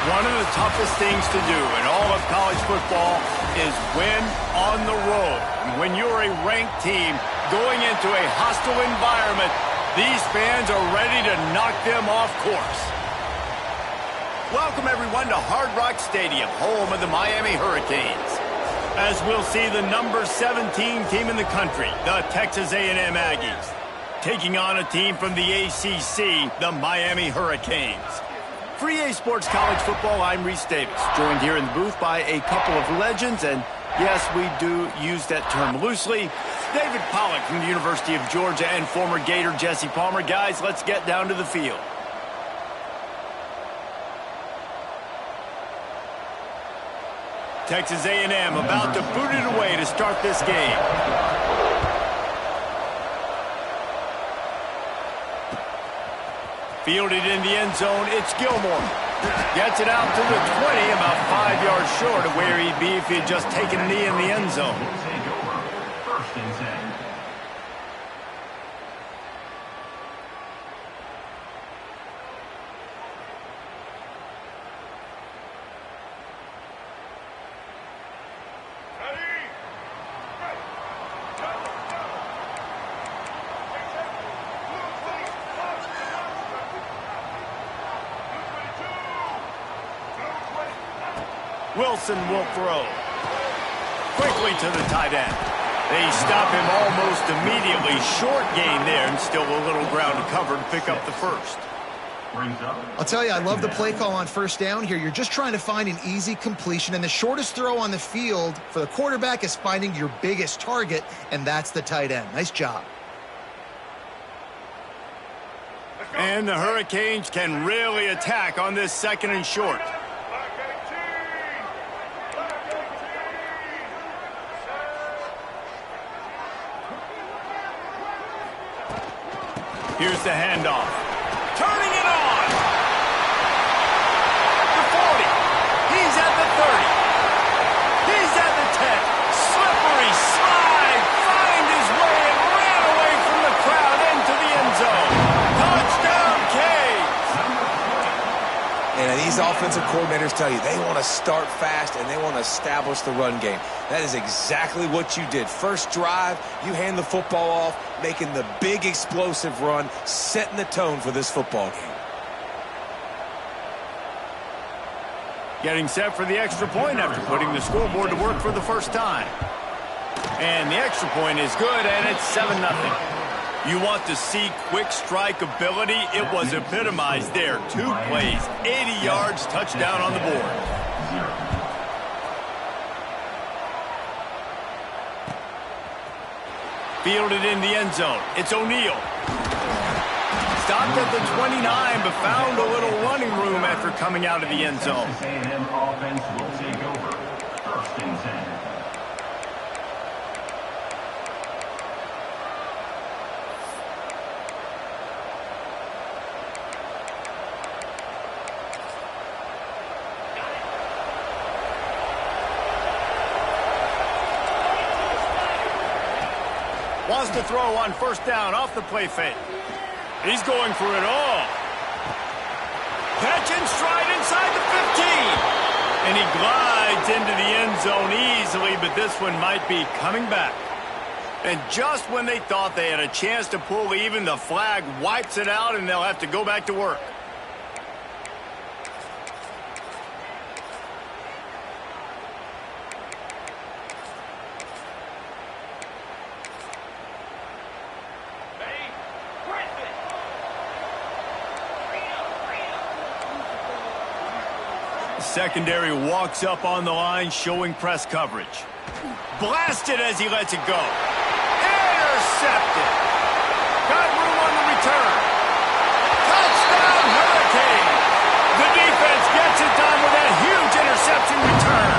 One of the toughest things to do in all of college football is win on the road. And when you're a ranked team going into a hostile environment, these fans are ready to knock them off course. Welcome, everyone, to Hard Rock Stadium, home of the Miami Hurricanes. As we'll see the number 17 team in the country, the Texas A&M Aggies, taking on a team from the ACC, the Miami Hurricanes. For EA Sports College Football, I'm Reese Davis, joined here in the booth by a couple of legends, and yes, we do use that term loosely. David Pollack from the University of Georgia and former Gator Jesse Palmer. Guys, let's get down to the field. Texas A&M about to boot it away to start this game. Fielded in the end zone, it's Gilmore. Gets it out to the 20, about 5 yards short of where he'd be if he'd just taken a knee in the end zone. First and 10. Wilson will throw. Quickly to the tight end. They stop him almost immediately. Short gain there, and still a little ground to cover to pick up the first. I'll tell you, I love the play call on first down here. You're just trying to find an easy completion, and the shortest throw on the field for the quarterback is finding your biggest target, and that's the tight end. Nice job. And the Hurricanes can really attack on this second and short. Here's the handoff. Turning it on. The 40. He's at the 30. He's at the 10. Slippery slide. Find his way and ran away from the crowd into the end zone. Touchdown, Canes. And these offensive coordinators tell you they want to start fast and they want to establish the run game. That is exactly what you did. First drive, you hand the football off, making the big explosive run, setting the tone for this football game. Getting set for the extra point after putting the scoreboard to work for the first time. And the extra point is good, and it's 7-0. You want to see quick strike ability? It was epitomized there. 2 plays, 80 yards, touchdown on the board. Fielded in the end zone. It's O'Neal. Stopped at the 29, but found a little running room after coming out of the end zone. A&M offense will take over. First and 10. Wants to throw on first down off the play fake. He's going for it all. Catch and stride inside the 15. And he glides into the end zone easily, but this one might be coming back. And just when they thought they had a chance to pull even, the flag wipes it out, and they'll have to go back to work. Secondary walks up on the line, showing press coverage. Blasted as he lets it go. Intercepted. Got room on the return. Touchdown, Hurricane. The defense gets it done with that huge interception return.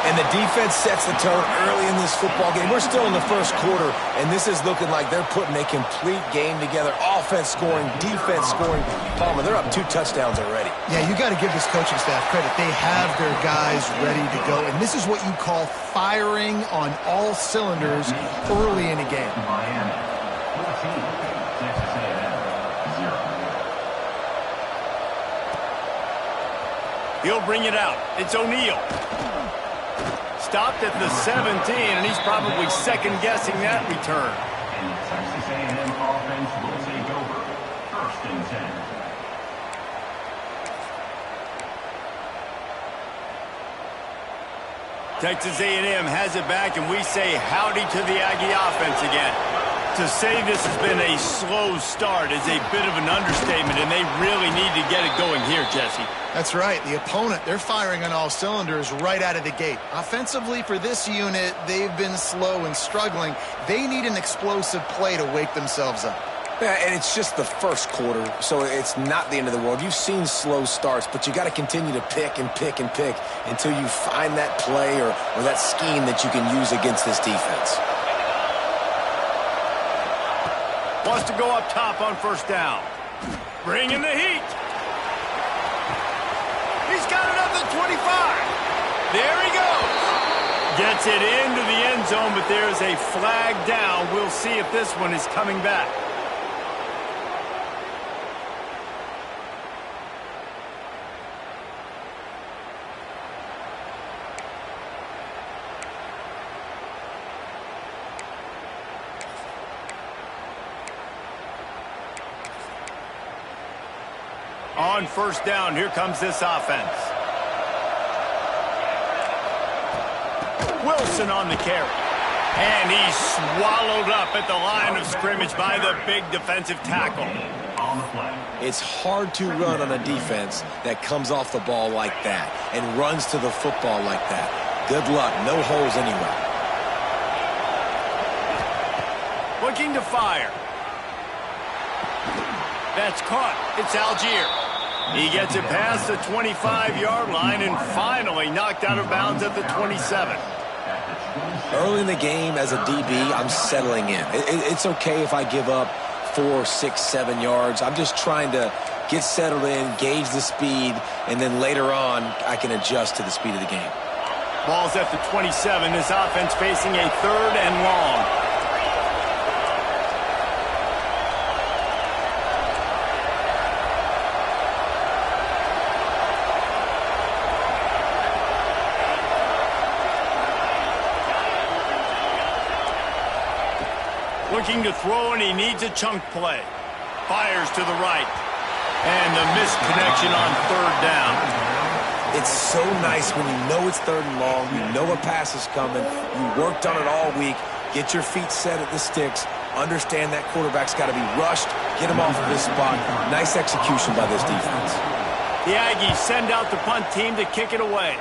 And the defense sets the tone early in this football game. We're still in the first quarter, and this is looking like they're putting a complete game together. Offense scoring, defense scoring. Palmer, they're up 2 touchdowns already. Yeah, you got to give this coaching staff credit. They have their guys ready to go, and this is what you call firing on all cylinders early in a game. Miami 14, Texas A&M 0. He'll bring it out. It's O'Neal. Stopped at the 17, and he's probably second-guessing that return. And Texas A&M offense will take over. 1st and 10. Texas A&M has it back, and we say howdy to the Aggie offense again. To say this has been a slow start is a bit of an understatement, and they really need to get it going here, Jesse. That's right. The opponent, they're firing on all cylinders right out of the gate. Offensively, for this unit, they've been slow and struggling. They need an explosive play to wake themselves up. Yeah, and it's just the first quarter, so it's not the end of the world. You've seen slow starts, but you got to continue to pick and pick and pick until you find that play or that scheme that you can use against this defense. Wants to go up top on 1st down. Bring in the heat. He's got it up to 25. There he goes. Gets it into the end zone, but there's a flag down. We'll see if this one is coming back. On 1st down, here comes this offense. Wilson on the carry. And he's swallowed up at the line of scrimmage by the big defensive tackle. On the play. It's hard to run on a defense that comes off the ball like that and runs to the football like that. Good luck. No holes anywhere. Looking to fire. That's caught. It's Algier. He gets it past the 25-yard line and finally knocked out of bounds at the 27. Early in the game as a DB, I'm settling in. It's okay if I give up 4, 6, 7 yards. I'm just trying to get settled in, gauge the speed, and then later on, I can adjust to the speed of the game. Ball's at the 27. This offense facing a 3rd and long. Looking to throw, and he needs a chunk play. Fires to the right. And the missed connection on 3rd down. It's so nice when you know it's 3rd and long, you know a pass is coming, you worked on it all week, get your feet set at the sticks, understand that quarterback's got to be rushed, get him off of this spot. Nice execution by this defense. The Aggies send out the punt team to kick it away.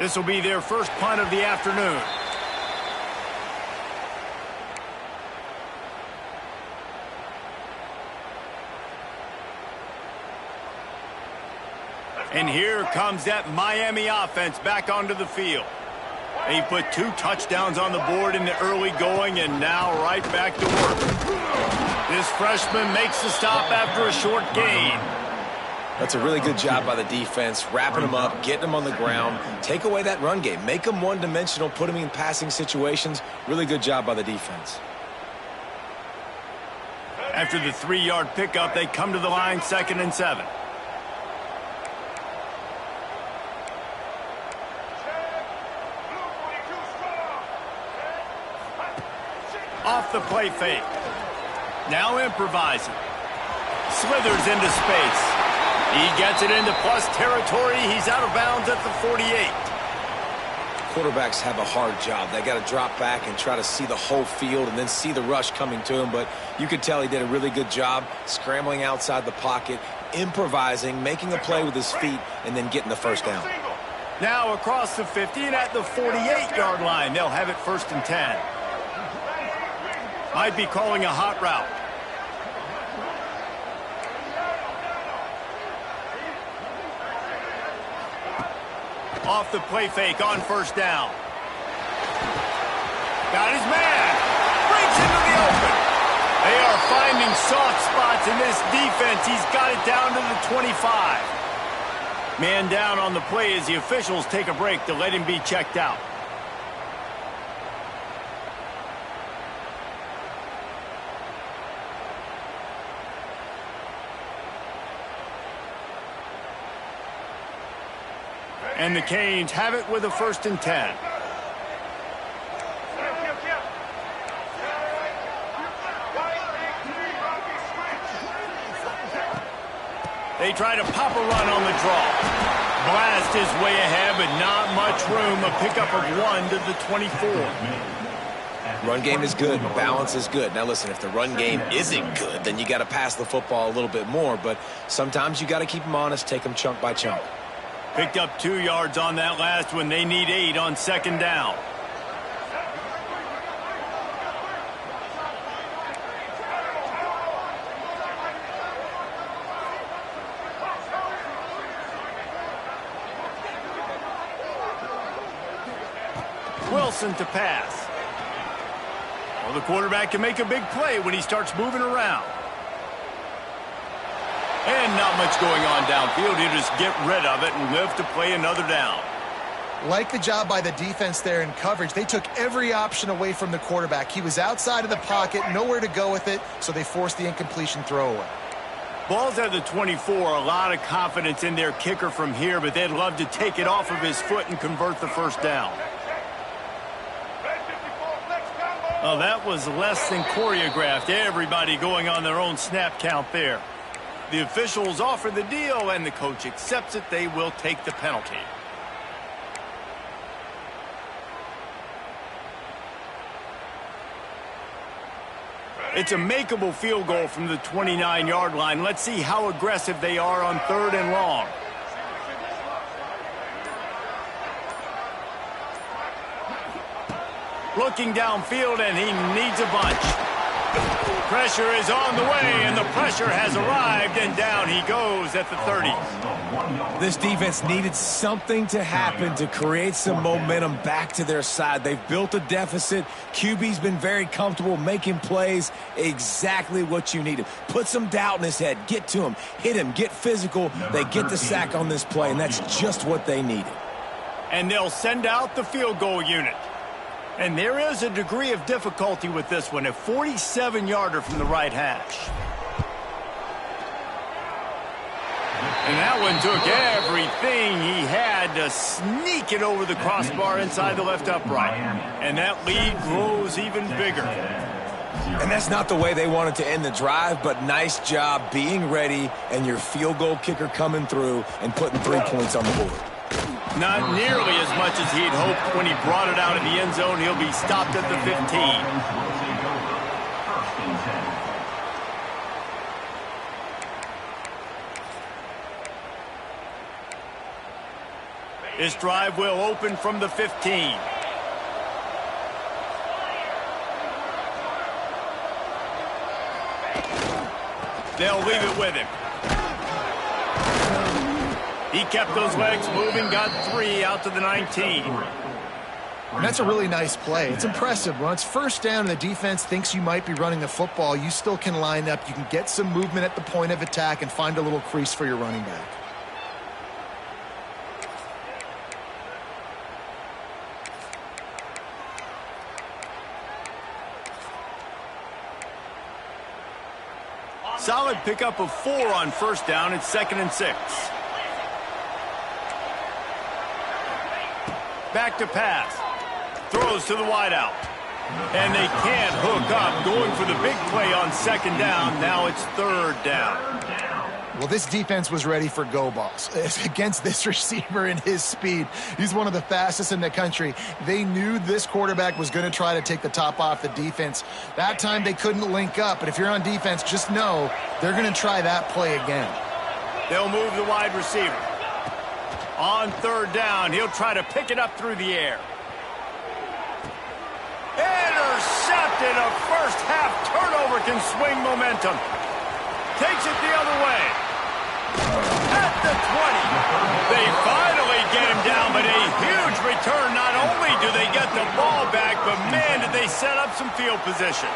This will be their first punt of the afternoon. And here comes that Miami offense back onto the field. They put 2 touchdowns on the board in the early going, and now right back to work. This freshman makes the stop after a short gain. That's a really good job by the defense, wrapping them up, getting them on the ground. Take away that run game. Make them one-dimensional, put them in passing situations. Really good job by the defense. After the 3-yard pickup, they come to the line 2nd and 7. Off the play fake. Now improvising. Slithers into space. He gets it into plus territory. He's out of bounds at the 48. Quarterbacks have a hard job. They got to drop back and try to see the whole field and then see the rush coming to him. But you could tell he did a really good job scrambling outside the pocket, improvising, making a play with his feet, and then getting the first down. Now across the 50 and at the 48-yard line. They'll have it 1st and 10. Might be calling a hot route. Off the play fake on 1st down. Got his man. Breaks into the open. They are finding soft spots in this defense. He's got it down to the 25. Man down on the play as the officials take a break to let him be checked out. And the Canes have it with a 1st and 10. They try to pop a run on the draw. Blast his way ahead, but not much room. A pickup of 1 to the 24. Run game is good. Balance is good. Now, listen, if the run game isn't good, then you got to pass the football a little bit more. But sometimes you got to keep them honest, take them chunk by chunk. Picked up 2 yards on that last one. They need 8 on 2nd down. Wilson to pass. Well, the quarterback can make a big play when he starts moving around. And not much going on downfield. He'll just get rid of it and live to play another down. Like the job by the defense there in coverage. They took every option away from the quarterback. He was outside of the pocket, nowhere to go with it, so they forced the incompletion throwaway. Ball's at the 24. A lot of confidence in their kicker from here, but they'd love to take it off of his foot and convert the 1st down. Oh, that was less than choreographed. Everybody going on their own snap count there. The officials offer the deal, and the coach accepts it. They will take the penalty. It's a makeable field goal from the 29-yard line. Let's see how aggressive they are on 3rd and long. Looking downfield, and he needs a bunch. Pressure is on the way, and the pressure has arrived, and down he goes at the 30. This defense needed something to happen to create some momentum back to their side. They've built a deficit. QB's been very comfortable making plays. Exactly what you needed. Put some doubt in his head. Get to him. Hit him. Get physical. They get the sack on this play, and that's just what they needed. And they'll send out the field goal unit. And there is a degree of difficulty with this one, a 47-yarder from the right hash. And that one took everything he had to sneak it over the crossbar inside the left upright. And that lead grows even bigger. And that's not the way they wanted to end the drive, but nice job being ready and your field goal kicker coming through and putting 3 points on the board. Not nearly as much as he'd hoped when he brought it out of the end zone. He'll be stopped at the 15. This drive will open from the 15. They'll leave it with him. He kept those legs moving, got 3 out to the 19. And that's a really nice play. It's impressive. When it's 1st down and the defense thinks you might be running the football, you still can line up. You can get some movement at the point of attack and find a little crease for your running back. Solid pickup of 4 on 1st down. It's 2nd and 6. Back to pass. Throws to the wideout. And they can't hook up, going for the big play on second down. Now it's third down. Well, this defense was ready for go balls. Against this receiver and his speed, he's one of the fastest in the country. They knew this quarterback was going to try to take the top off the defense. That time they couldn't link up, but if you're on defense, just know they're going to try that play again. They'll move the wide receiver. On third down, he'll try to pick it up through the air. Intercepted. A first half turnover can swing momentum. Takes it the other way. At the 20. They finally get him down, but a huge return. Not only do they get the ball back, but man, did they set up some field position.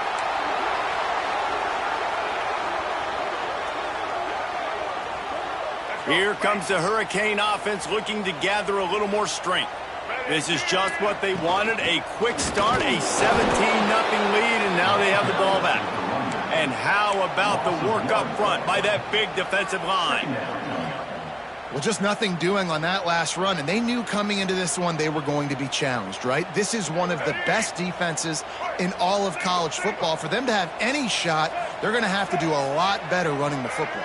Here comes the Hurricane offense looking to gather a little more strength. This is just what they wanted, a quick start, a 17-0 lead, and now they have the ball back. And how about the work up front by that big defensive line? Well, just nothing doing on that last run, and they knew coming into this one they were going to be challenged, right? This is one of the best defenses in all of college football. For them to have any shot, they're going to have to do a lot better running the football.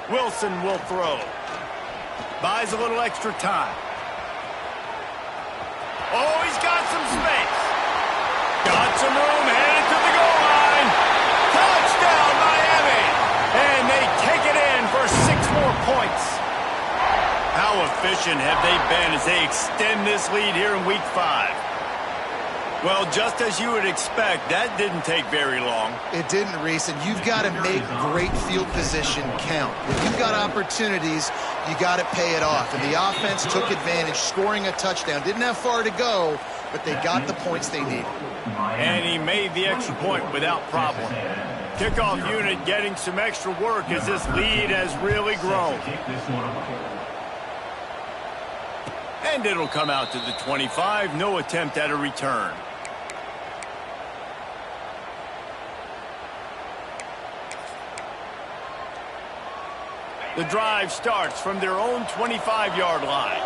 Wilson will throw. Buys a little extra time. Oh, he's got some space. Got some room, headed to the goal line. Touchdown, Miami. And they take it in for 6 more points. How efficient have they been as they extend this lead here in Week 5? Well, just as you would expect, that didn't take very long. It didn't, Reese, and you've got to make great field position count. When you've got opportunities, you got to pay it off. And the offense took advantage, scoring a touchdown. Didn't have far to go, but they got the points they needed. And he made the extra point without problem. Kickoff unit getting some extra work as this lead has really grown. And it'll come out to the 25. No attempt at a return. The drive starts from their own 25-yard line.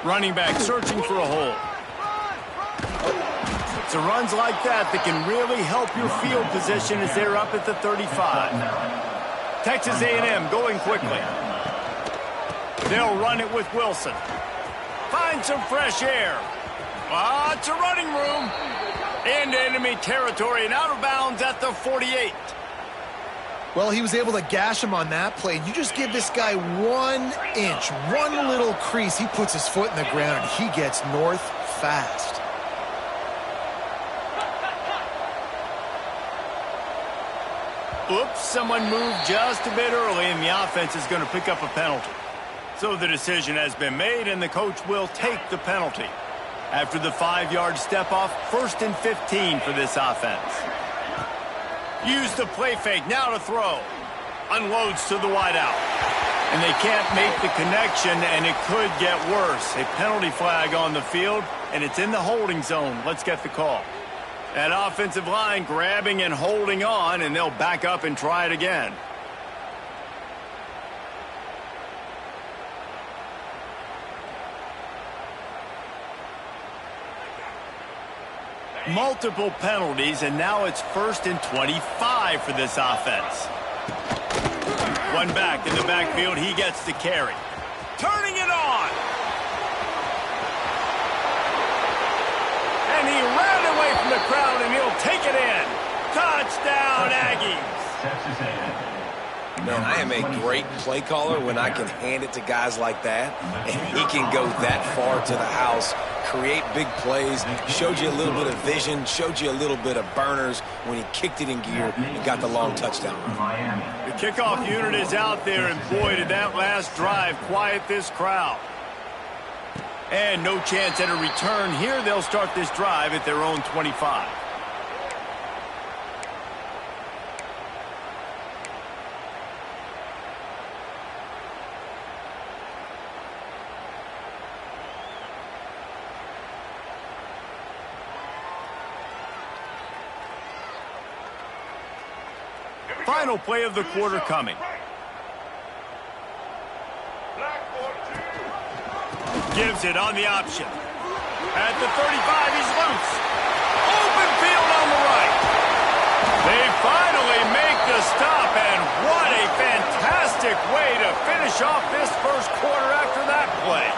Running back searching for a hole. It's the runs like that that can really help your field position as they're up at the 35. Texas A&M going quickly. They'll run it with Wilson. Find some fresh air. Lots of running room. Into enemy territory and out of bounds at the 48. Well, he was able to gash him on that play. You just give this guy 1 inch, one little crease. He puts his foot in the ground and he gets north fast. Oops, someone moved just a bit early and the offense is going to pick up a penalty. So the decision has been made and the coach will take the penalty. After the 5-yard step off, 1st and 15 for this offense. Use the play fake, now to throw. Unloads to the wideout. And they can't make the connection, and it could get worse. A penalty flag on the field, and it's in the holding zone. Let's get the call. That offensive line grabbing and holding on, and they'll back up and try it again. Multiple penalties, and now it's 1st and 25 for this offense. One back in the backfield, he gets the carry. Turning it on! And he ran away from the crowd, and he'll take it in. Touchdown, Aggies! Texas A&M. Man, I am a great play caller when I can hand it to guys like that, and he can go that far to the house, create big plays, showed you a little bit of vision, showed you a little bit of burners when he kicked it in gear and got the long touchdown. The kickoff unit is out there, and boy, did that last drive quiet this crowd. And no chance at a return here. They'll start this drive at their own 25. Final play of the quarter coming. Gives it on the option. At the 35, he's loose. Open field on the right. They finally make the stop, and what a fantastic way to finish off this first quarter after that play.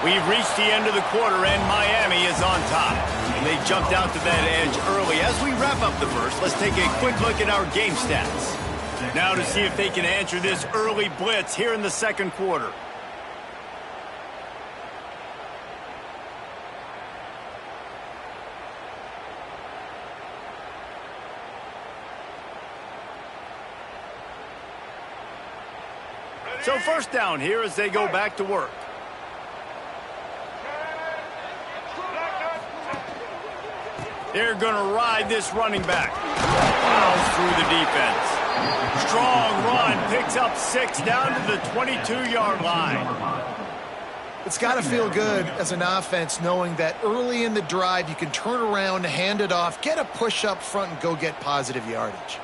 We've reached the end of the quarter, and Miami is on top. And they jumped out to that edge early. As we wrap up the first, let's take a quick look at our game stats. Now to see if they can answer this early blitz here in the second quarter. So first down here as they go back to work. They're going to ride this running back. Plows through the defense. Strong run, picks up 6 down to the 22-yard line. It's got to feel good as an offense knowing that early in the drive you can turn around, hand it off, get a push up front, and go get positive yardage.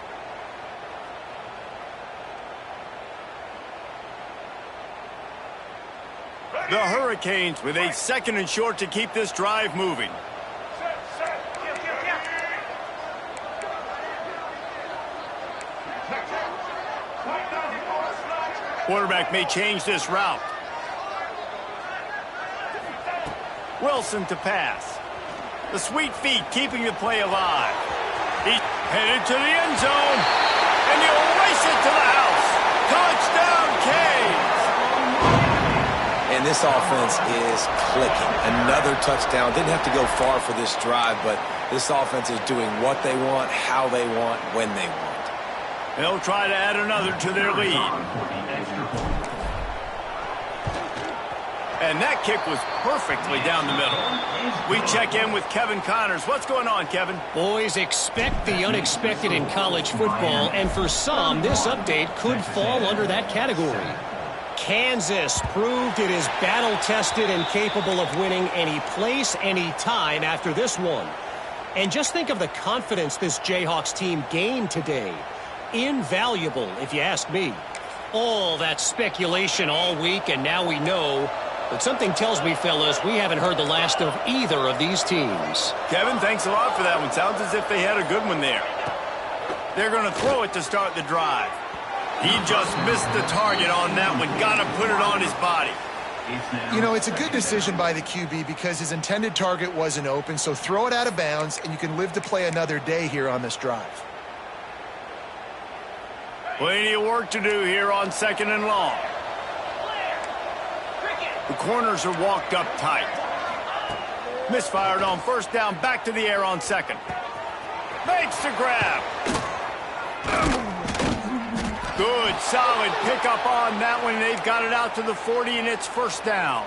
The Hurricanes with a 2nd and short to keep this drive moving. Quarterback may change this route. Wilson to pass. The sweet feet keeping the play alive. He's headed to the end zone. And he'll race it to the house. Touchdown, Canes! And this offense is clicking. Another touchdown. Didn't have to go far for this drive, but this offense is doing what they want, how they want, when they want. They'll try to add another to their lead. And that kick was perfectly down the middle. We check in with Kevin Connors. What's going on, Kevin? Boys, expect the unexpected in college football, and for some, this update could fall under that category. Kansas proved it is battle-tested and capable of winning any place, any time after this one. And just think of the confidence this Jayhawks team gained today. Invaluable, if you ask me. All that speculation all week, and now we know. But something tells me, fellas, we haven't heard the last of either of these teams. Kevin, thanks a lot for that one. Sounds as if they had a good one there. They're going to throw it to start the drive. He just missed the target on that one. Got to put it on his body. You know, it's a good decision by the QB because his intended target wasn't open, so throw it out of bounds, and you can live to play another day here on this drive. Plenty of work to do here on 2nd and long. The corners are walked up tight. Misfired on 1st down, back to the air on 2nd. Makes the grab. Good, solid pickup on that one. They've got it out to the 40, and it's 1st down.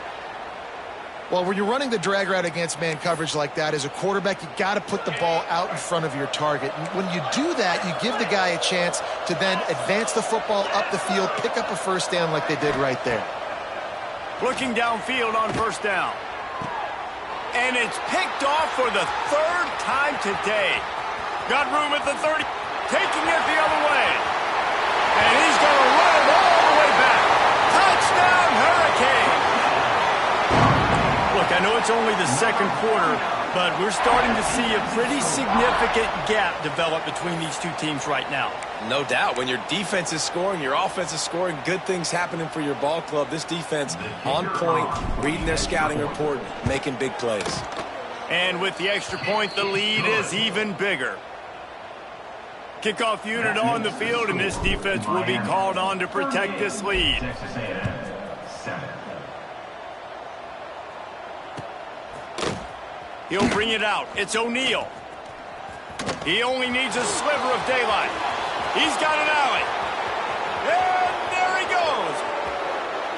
Well, when you're running the drag route against man coverage like that, as a quarterback, you got to put the ball out in front of your target. And when you do that, you give the guy a chance to then advance the football up the field, pick up a 1st down like they did right there. Looking downfield on 1st down. And it's picked off for the 3rd time today. Got room at the 30, taking it the other way. And he's going to run it all the way back. Touchdown, Hurricane! Look, I know it's only the 2nd quarter, but we're starting to see a pretty significant gap develop between these two teams right now. No doubt. When your defense is scoring, your offense is scoring, good things happening for your ball club. This defense on point, reading their scouting report, making big plays. And with the extra point, the lead is even bigger. Kickoff unit on the field, and this defense will be called on to protect this lead. He'll bring it out. It's O'Neal. He only needs a sliver of daylight. He's got an alley. And there he goes.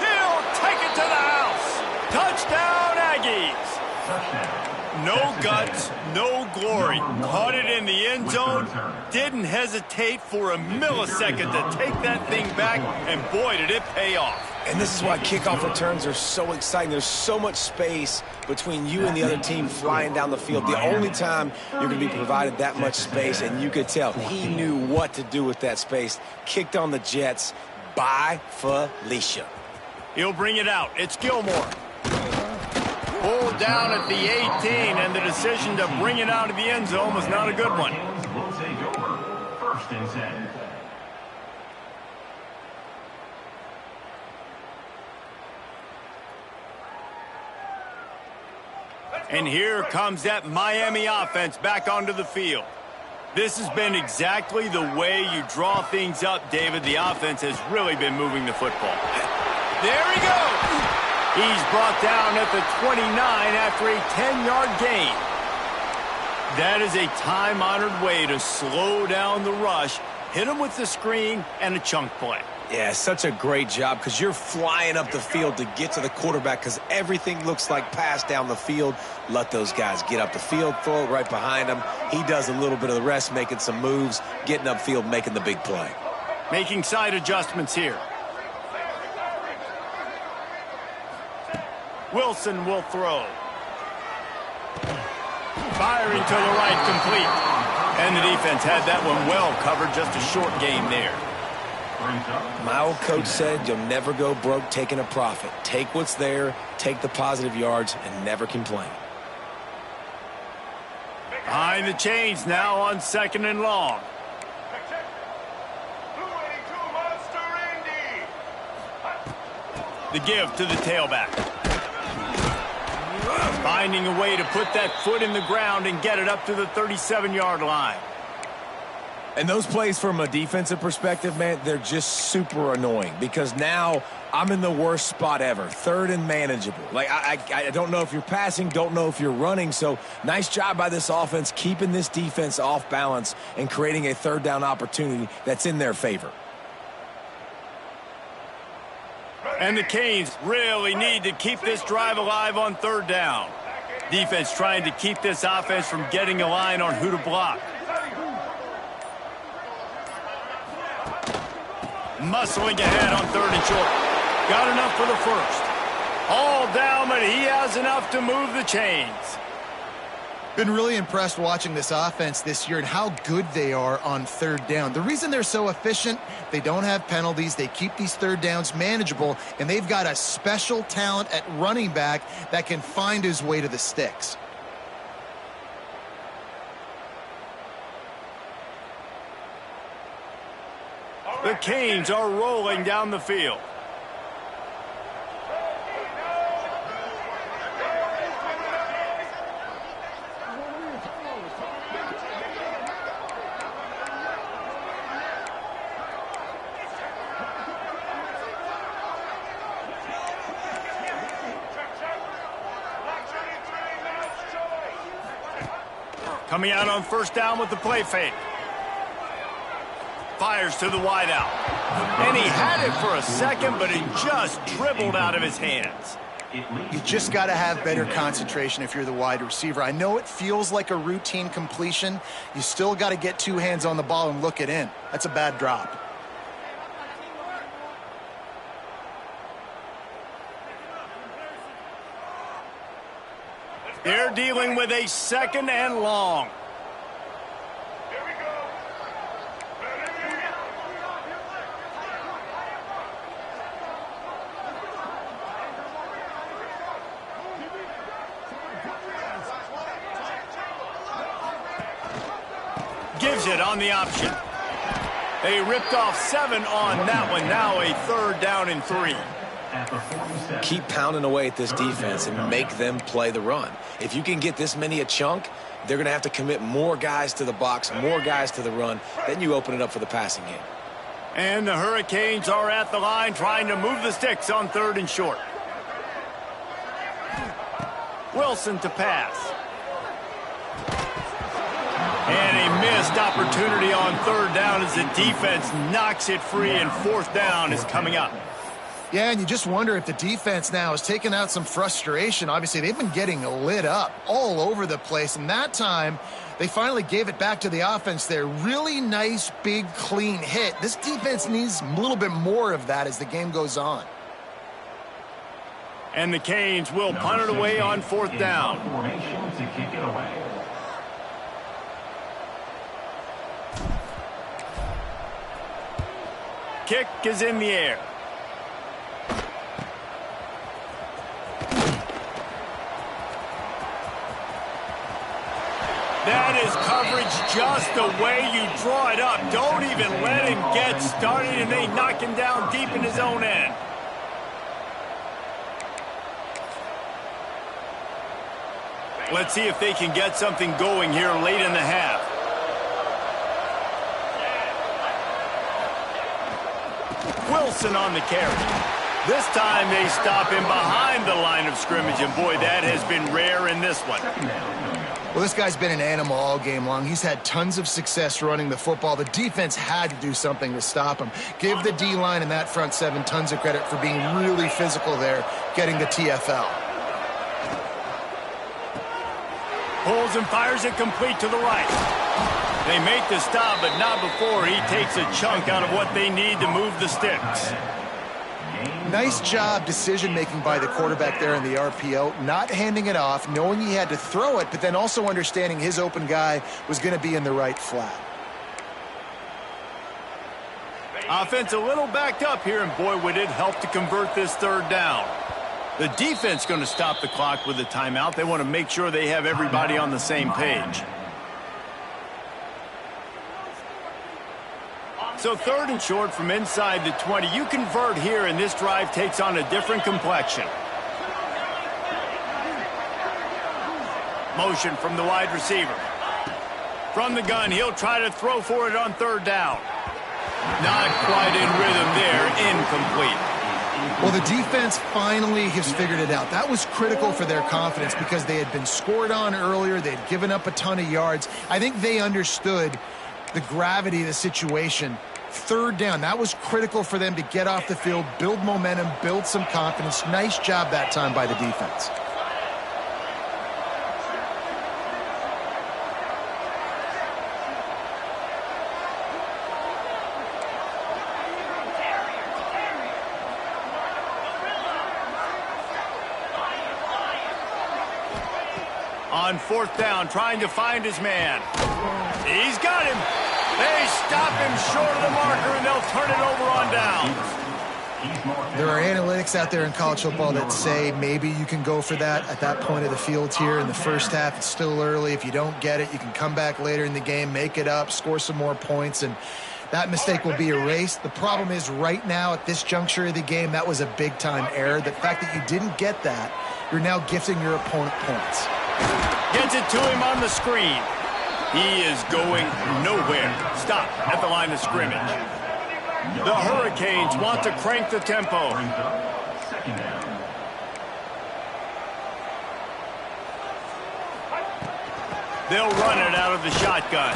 He'll take it to the house. Touchdown, Aggies. No guts, no glory. Caught it in the end zone. Didn't hesitate for a millisecond to take that thing back. And boy, did it pay off. And this is why kickoff returns are so exciting. There's so much space between you and the other team flying down the field. The only time you're going to be provided that much space, and you could tell he knew what to do with that space. Kicked on the Jets by Felicia. He'll bring it out. It's Gilmore. Pulled down at the 18, and the decision to bring it out of the end zone was not a good one. Will take over. First and 10. And here comes that Miami offense back onto the field. This has been exactly the way you draw things up, David. The offense has really been moving the football. There he goes. He's brought down at the 29 after a 10-yard gain. That is a time-honored way to slow down the rush, hit him with the screen, and a chunk play. Yeah, such a great job because you're flying up the field to get to the quarterback because everything looks like pass down the field. Let those guys get up the field, throw it right behind him. He does a little bit of the rest, making some moves, getting upfield, making the big play. Making side adjustments here. Wilson will throw. Firing to the right, complete. And the defense had that one well covered, just a short game there. My old coach said you'll never go broke taking a profit. Take what's there, take the positive yards, and never complain. Behind the chains now on 2nd and long. The give to the tailback. Finding a way to put that foot in the ground and get it up to the 37-yard line. And those plays from a defensive perspective, man, they're just super annoying because now I'm in the worst spot ever, 3rd and manageable. Like, I don't know if you're passing, don't know if you're running. So nice job by this offense keeping this defense off balance and creating a 3rd down opportunity that's in their favor. And the Canes really need to keep this drive alive on 3rd down. Defense trying to keep this offense from getting a line on who to block. Muscling ahead on 3rd and short. Got enough for the first. All down, but he has enough to move the chains. Been really impressed watching this offense this year and how good they are on 3rd down. The reason they're so efficient, they don't have penalties. They keep these 3rd downs manageable, and they've got a special talent at running back that can find his way to the sticks. The Canes are rolling down the field. Coming out on 1st down with the play fake. Fires to the wideout. And he had it for a second, but it just dribbled out of his hands. You just got to have better concentration if you're the wide receiver. I know it feels like a routine completion. You still got to get 2 hands on the ball and look it in. That's a bad drop. They're dealing with a 2nd and long. Gives it on the option. They ripped off 7 on that one. Now a 3rd down and 3. Keep pounding away at this defense and make them play the run. If you can get this many a chunk, they're going to have to commit more guys to the box, more guys to the run. Then you open it up for the passing game. And the Hurricanes are at the line trying to move the sticks on 3rd and short. Wilson to pass. And a missed opportunity on 3rd down as the defense knocks it free, and 4th down is coming up. Yeah, and you just wonder if the defense now is taking out some frustration. Obviously, they've been getting lit up all over the place, and that time they finally gave it back to the offense there. Really nice, big, clean hit. This defense needs a little bit more of that as the game goes on. And the Canes will punt it away on 4th down. Formation to kick it away. Kick is in the air. run his coverage just the way you draw it up. Don't even let him get started, and they knock him down deep in his own end. Let's see if they can get something going here late in the half. Wilson on the carry. This time they stop him behind the line of scrimmage, and boy, that has been rare in this one. Well, this guy's been an animal all game long. He's had tons of success running the football. The defense had to do something to stop him. Give the D-line and that front seven tons of credit for being really physical there, getting the TFL. Pulls and fires it complete to the right. They make the stop, but not before he takes a chunk out of what they need to move the sticks. Nice job decision-making by the quarterback there in the RPO, not handing it off, knowing he had to throw it, but then also understanding his open guy was going to be in the right flat. Offense a little backed up here, and boy, would it help to convert this third down. The defense going to stop the clock with a timeout. They want to make sure they have everybody on the same page. So third and short from inside the 20. You convert here, and this drive takes on a different complexion. Motion from the wide receiver. From the gun, he'll try to throw for it on third down. Not quite in rhythm there, incomplete. Well, the defense finally has figured it out. That was critical for their confidence because they had been scored on earlier. They had given up a ton of yards. I think they understood the gravity of the situation. Third down, that was critical for them to get off the field, build momentum, build some confidence. Nice job that time by the defense. On fourth down, trying to find his man. He's got him. They stop him short of the marker, and they'll turn it over on down. There are analytics out there in college football that say maybe you can go for that at that point of the field here in the first half. It's still early. If you don't get it, you can come back later in the game, make it up, score some more points, and that mistake will be erased. The problem is right now at this juncture of the game, that was a big-time error. The fact that you didn't get that, you're now gifting your opponent points. Gets it to him on the screen. He is going nowhere. Stop at the line of scrimmage. The Hurricanes want to crank the tempo. They'll run it out of the shotgun.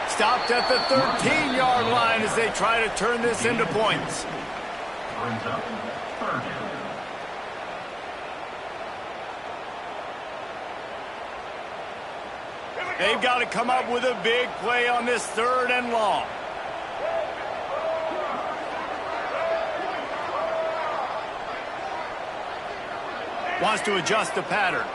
Stopped at the 13-yard line as they try to turn this into points. Brings up third down. They've got to come up with a big play on this third and long. Wants to adjust the pattern.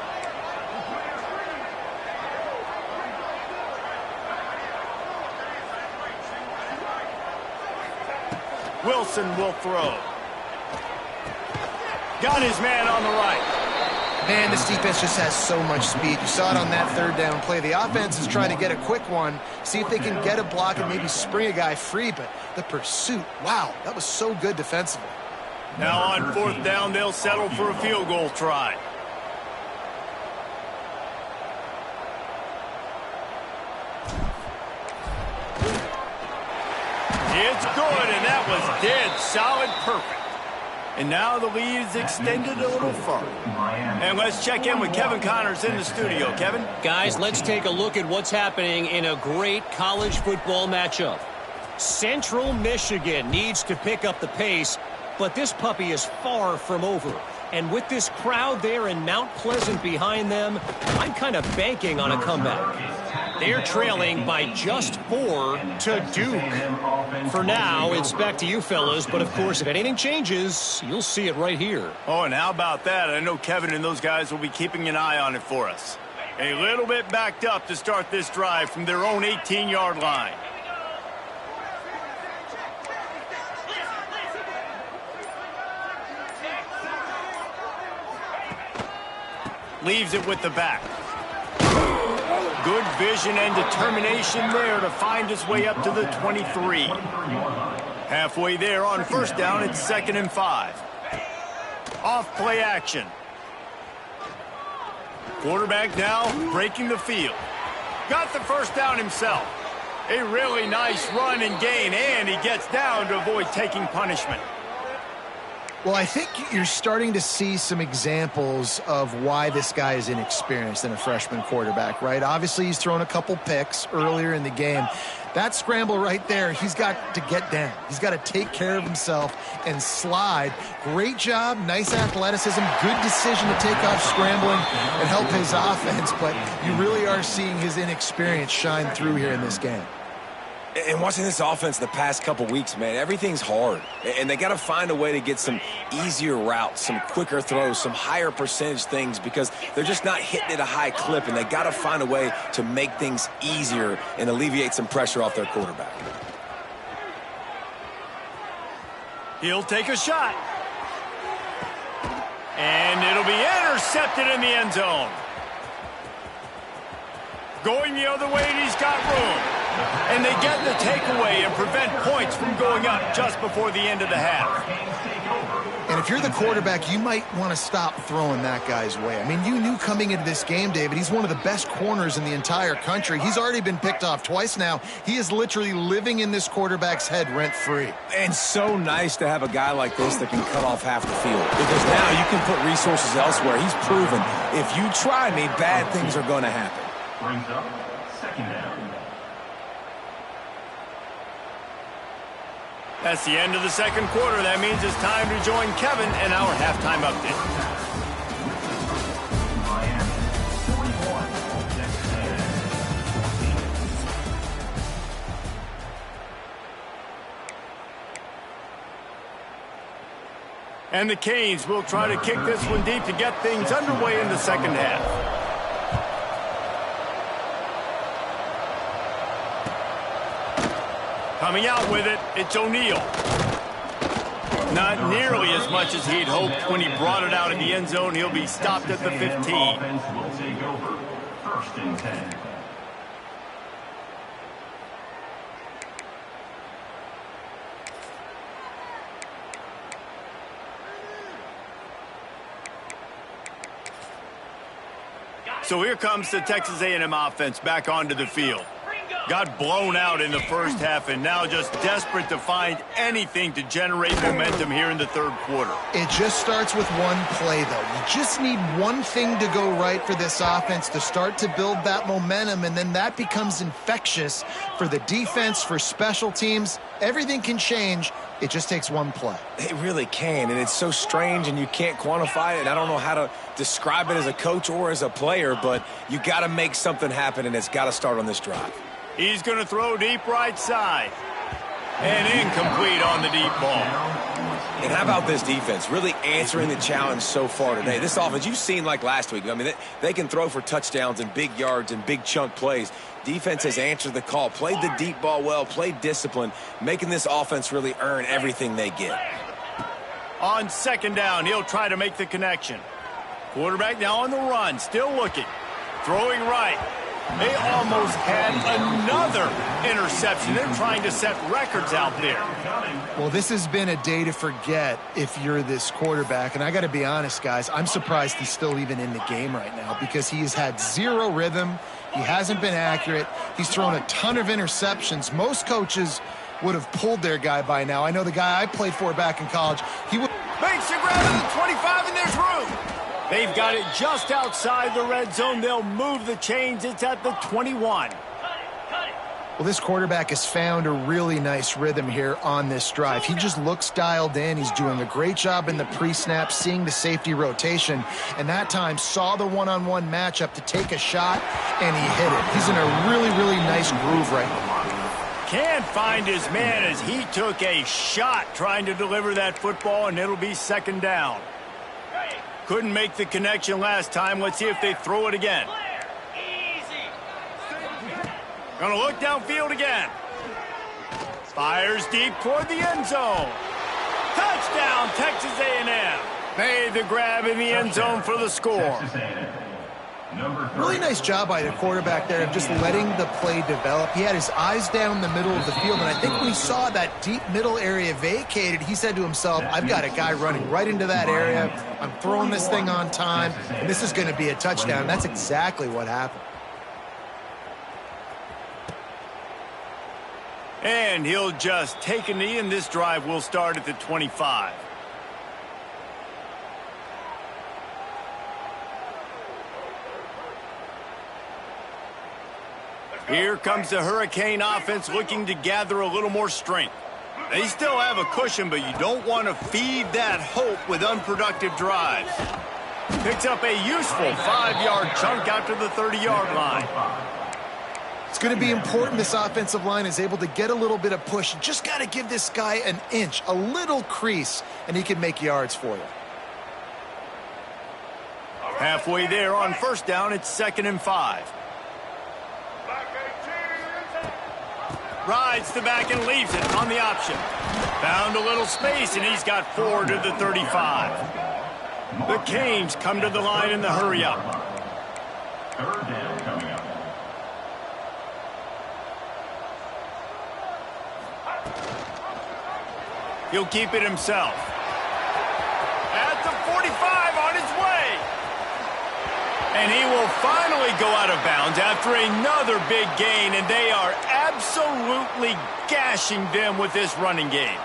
Wilson will throw. Got his man on the right. Man, this defense just has so much speed. You saw it on that third down play. The offense is trying to get a quick one, see if they can get a block and maybe spring a guy free, but the pursuit, wow, that was so good defensively. Now on fourth down, they'll settle for a field goal try. It's good, and that was dead solid, perfect. And now the lead is extended a little further. And let's check in with Kevin Connors in the studio. Kevin? Guys, let's take a look at what's happening in a great college football matchup. Central Michigan needs to pick up the pace, but this puppy is far from over. And with this crowd there in Mount Pleasant behind them, I'm kind of banking on a comeback. They're trailing by just 4 to Duke. For now, it's back to you fellas, but of course, if anything changes, you'll see it right here. Oh, and how about that? I know Kevin and those guys will be keeping an eye on it for us. A little bit backed up to start this drive from their own 18-yard line. Leaves it with the back. good vision and determination there to find his way up to the 23. Halfway there on first down, it's 2nd and 5. Off play action. Quarterback now breaking the field. Got the first down himself. A really nice run and gain, and he gets down to avoid taking punishment. Well, I think you're starting to see some examples of why this guy is inexperienced in a freshman quarterback, right? Obviously, he's thrown a couple picks earlier in the game. That scramble right there, he's got to get down. He's got to take care of himself and slide. Great job, nice athleticism, good decision to take off scrambling and help his offense, but you really are seeing his inexperience shine through here in this game. And watching this offense the past couple weeks, man, everything's hard. And they got to find a way to get some easier routes, some quicker throws, some higher percentage things because they're just not hitting at a high clip, and they got to find a way to make things easier and alleviate some pressure off their quarterback. He'll take a shot. And it'll be intercepted in the end zone. Going the other way, and he's got room. And they get the takeaway and prevent points from going up just before the end of the half. And if you're the quarterback, you might want to stop throwing that guy's way. I mean, you knew coming into this game, David, he's one of the best corners in the entire country. He's already been picked off twice now. He is literally living in this quarterback's head rent-free. And so nice to have a guy like this that can cut off half the field. Because now you can put resources elsewhere. He's proven if you try me, bad things are going to happen. Brings up 2nd down. That's the end of the second quarter. That means it's time to join Kevin in our halftime update. Miami 41, Texas A&M 14. And the Canes will try to kick this one deep to get things underway in the second half. Coming out with it, it's O'Neal. Not nearly as much as he'd hoped when he brought it out of the end zone. He'll be stopped at the 15. Offense will take over. 1st and 10. So here comes the Texas A&M offense back onto the field. Got blown out in the first half and now just desperate to find anything to generate momentum here in the third quarter. It just starts with one play, though. You just need one thing to go right for this offense to start to build that momentum, and then that becomes infectious for the defense, for special teams. Everything can change. It just takes one play. It really can, and it's so strange, and you can't quantify it. I don't know how to describe it as a coach or as a player, but you got to make something happen, and it's got to start on this drive. He's going to throw deep right side. And incomplete on the deep ball. And how about this defense? Really answering the challenge so far today. This offense, you've seen like last week. I mean, they can throw for touchdowns and big yards and big chunk plays. Defense has answered the call, played the deep ball well, played discipline, making this offense really earn everything they get. On 2nd down, he'll try to make the connection. Quarterback now on the run, still looking. Throwing right. They almost had another interception. They're trying to set records out there. Well, this has been a day to forget if you're this quarterback. And I got to be honest, guys, I'm surprised he's still even in the game right now because he has had zero rhythm. He hasn't been accurate. He's thrown a ton of interceptions. Most coaches would have pulled their guy by now. I know the guy I played for back in college. He would makes the grab at the 25, and there's room. They've got it just outside the red zone. They'll move the chains. It's at the 21. Well, this quarterback has found a really nice rhythm here on this drive. He just looks dialed in. He's doing a great job in the pre-snap, seeing the safety rotation, and that time saw the one-on-one matchup to take a shot, and he hit it. He's in a really, really nice groove right now. Can't find his man as he took a shot trying to deliver that football, and it'll be 2nd down. Couldn't make the connection last time. Let's see if they throw it again. Gonna look downfield again. Fires deep toward the end zone. Touchdown, Texas A&M. Made the grab in the end zone for the score. Really nice job by the quarterback there of just letting the play develop. He had his eyes down the middle of the field, and I think when he saw that deep middle area vacated, he said to himself, I've got a guy running right into that area. I'm throwing this thing on time, and this is going to be a touchdown. And that's exactly what happened. And he'll just take a knee, and this drive will start at the 25. Here comes the Hurricane offense looking to gather a little more strength. They still have a cushion, but you don't want to feed that hope with unproductive drives. Picks up a useful 5-yard chunk out to the 30-yard line. It's going to be important this offensive line is able to get a little bit of push. You just got to give this guy an inch, a little crease, and he can make yards for you. Halfway there on first down, it's 2nd and 5. Rides the back and leaves it on the option. Found a little space, and he's got 4 to the 35. The Canes come to the line in the hurry-up. 3rd down coming up. He'll keep it himself. At the 45, on his way. And he will finally go out of bounds after another big gain, and they are absolutely gashing them with this running game.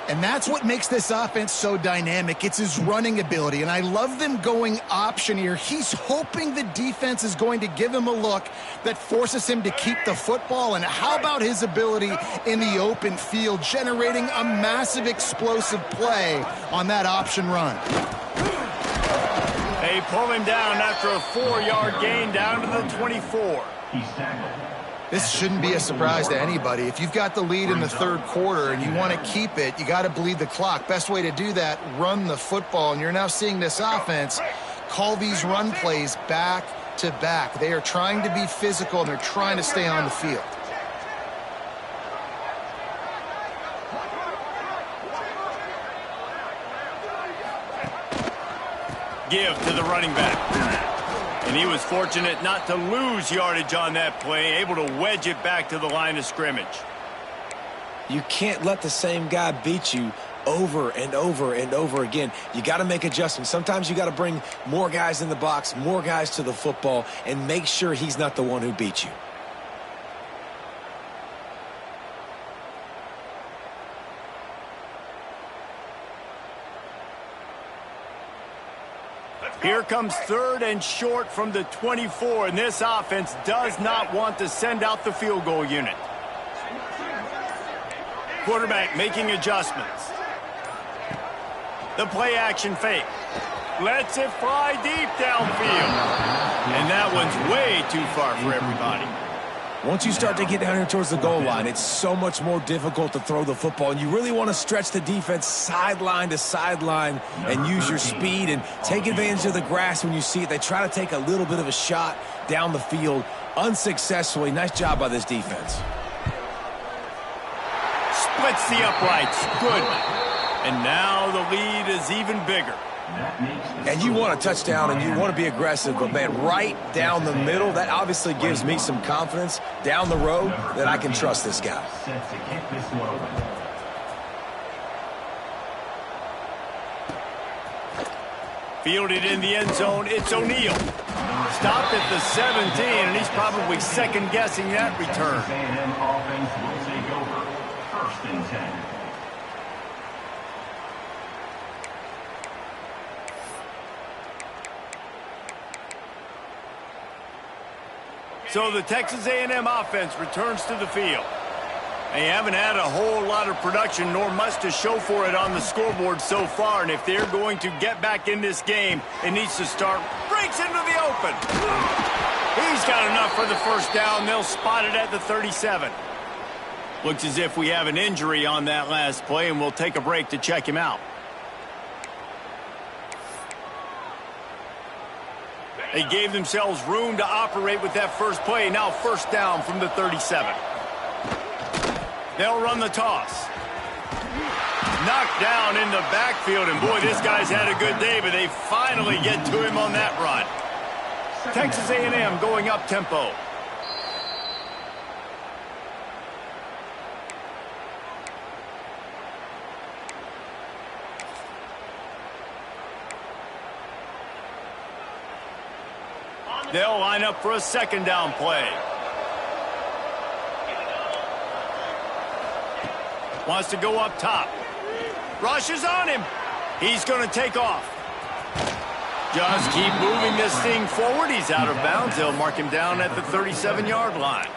And that's what makes this offense so dynamic. It's his running ability, and I love them going option here. He's hoping the defense is going to give him a look that forces him to keep the football. And how about his ability in the open field, generating a massive explosive play on that option run? They pull him down after a 4-yard gain down to the 24. He's tackled. This shouldn't be a surprise to anybody. If you've got the lead in the 3rd quarter and you want to keep it, you got to bleed the clock. Best way to do that, run the football. And you're now seeing this offense call these run plays back to back. They are trying to be physical, and they're trying to stay on the field. Give to the running back. And he was fortunate not to lose yardage on that play, able to wedge it back to the line of scrimmage. You can't let the same guy beat you over and over and over again. You got to make adjustments. Sometimes you got to bring more guys in the box, more guys to the football, and make sure he's not the one who beats you. Here comes 3rd and short from the 24, and this offense does not want to send out the field goal unit. Quarterback making adjustments. The play action fake. Lets it fly deep downfield. And that one's way too far for everybody. Once you start to get down here towards the goal line, it's so much more difficult to throw the football. And you really want to stretch the defense sideline to sideline and use your speed and take advantage of the grass when you see it. They try to take a little bit of a shot down the field unsuccessfully. Nice job by this defense. Splits the uprights. Good. And now the lead is even bigger. And you want a touchdown and you want to be aggressive, but man, right down the middle, that obviously gives me some confidence down the road that I can trust this guy. Set to kick this one open. Fielded in the end zone, it's O'Neal. Stopped at the 17, and he's probably second-guessing that return. Texas A&M offense will take over. 1st and 10. So the Texas A&M offense returns to the field. They haven't had a whole lot of production, nor much to show for it on the scoreboard so far. And if they're going to get back in this game, it needs to start. Breaks into the open. He's got enough for the first down. They'll spot it at the 37. Looks as if we have an injury on that last play, and we'll take a break to check him out. They gave themselves room to operate with that first play. Now 1st down from the 37. They'll run the toss. Knocked down in the backfield, and boy, this guy's had a good day, but they finally get to him on that run. Texas A&M going up tempo. They'll line up for a second down play. Wants to go up top. Rush is on him. He's going to take off. Just keep moving this thing forward. He's out of bounds. They'll mark him down at the 37-yard line.